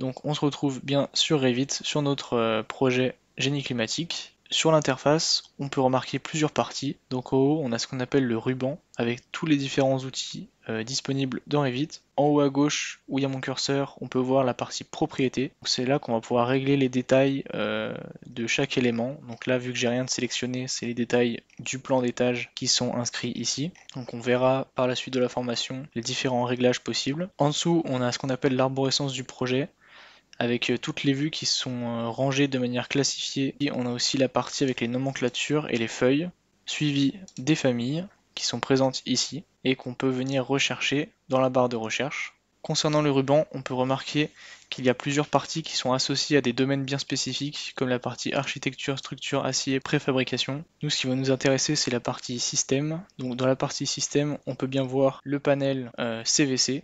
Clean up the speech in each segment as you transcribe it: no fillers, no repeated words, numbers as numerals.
Donc on se retrouve bien sur Revit, sur notre projet génie climatique. Sur l'interface, on peut remarquer plusieurs parties. Donc au haut, on a ce qu'on appelle le ruban, avec tous les différents outils disponibles dans Revit. En haut à gauche, où il y a mon curseur, on peut voir la partie propriété. C'est là qu'on va pouvoir régler les détails de chaque élément. Donc là, vu que j'ai rien de sélectionné, c'est les détails du plan d'étage qui sont inscrits ici. Donc on verra par la suite de la formation les différents réglages possibles. En dessous, on a ce qu'on appelle l'arborescence du projet, avec toutes les vues qui sont rangées de manière classifiée. Et on a aussi la partie avec les nomenclatures et les feuilles, suivies des familles qui sont présentes ici et qu'on peut venir rechercher dans la barre de recherche. Concernant le ruban, on peut remarquer qu'il y a plusieurs parties qui sont associées à des domaines bien spécifiques, comme la partie architecture, structure, acier, préfabrication. Nous, ce qui va nous intéresser, c'est la partie système. Donc dans la partie système, on peut bien voir le panel CVC,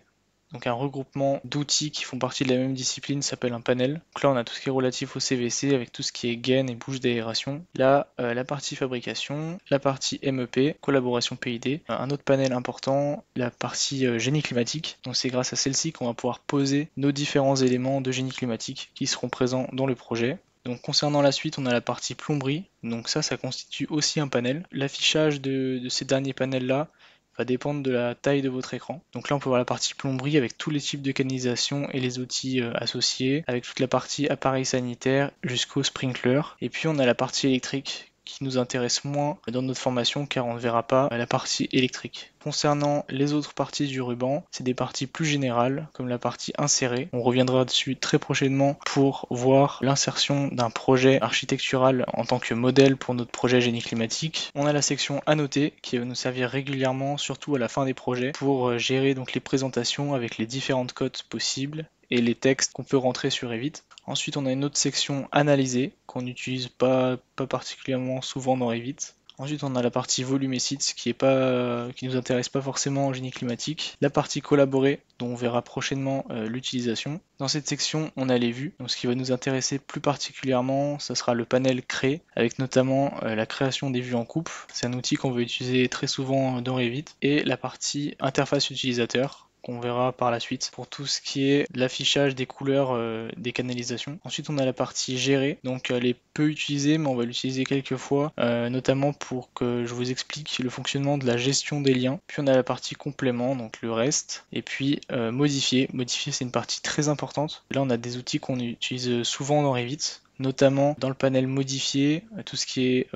donc un regroupement d'outils qui font partie de la même discipline s'appelle un panel. Donc là on a tout ce qui est relatif au CVC avec tout ce qui est gaine et bouche d'aération. Là la partie fabrication, la partie MEP, collaboration PID. Un autre panel important, la partie génie climatique. Donc c'est grâce à celle-ci qu'on va pouvoir poser nos différents éléments de génie climatique qui seront présents dans le projet. Donc concernant la suite, on a la partie plomberie. Donc ça constitue aussi un panel. L'affichage de ces derniers panels là va dépendre de la taille de votre écran. Donc là on peut voir la partie plomberie avec tous les types de canalisation et les outils associés, avec toute la partie appareil sanitaire jusqu'au sprinkler. Et puis on a la partie électrique qui nous intéresse moins dans notre formation car on ne verra pas la partie électrique. Concernant les autres parties du ruban, c'est des parties plus générales comme la partie insérée. On reviendra dessus très prochainement pour voir l'insertion d'un projet architectural en tant que modèle pour notre projet génie climatique. On a la section annoter qui va nous servir régulièrement, surtout à la fin des projets, pour gérer donc les présentations avec les différentes cotes possibles et les textes qu'on peut rentrer sur Revit. Ensuite, on a une autre section analyser qu'on n'utilise pas particulièrement souvent dans Revit. Ensuite, on a la partie volume et sites qui nous intéresse pas forcément en génie climatique. La partie collaborer, dont on verra prochainement l'utilisation. Dans cette section, on a les vues. Donc, ce qui va nous intéresser plus particulièrement, ce sera le panel créer, avec notamment la création des vues en coupe. C'est un outil qu'on veut utiliser très souvent dans Revit. Et la partie interface utilisateur, qu'on verra par la suite pour tout ce qui est l'affichage des couleurs des canalisations. Ensuite on a la partie gérer, donc elle est peu utilisée mais on va l'utiliser quelques fois, notamment pour que je vous explique le fonctionnement de la gestion des liens. Puis on a la partie complément, donc le reste, et puis modifier. Modifier c'est une partie très importante. Là on a des outils qu'on utilise souvent dans Revit, notamment dans le panel modifié, tout ce qui est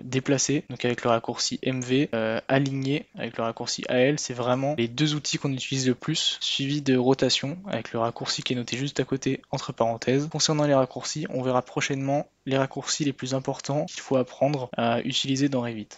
déplacé, donc avec le raccourci MV, aligné avec le raccourci AL, c'est vraiment les deux outils qu'on utilise le plus, suivi de rotation avec le raccourci qui est noté juste à côté entre parenthèses. Concernant les raccourcis, on verra prochainement les raccourcis les plus importants qu'il faut apprendre à utiliser dans Revit.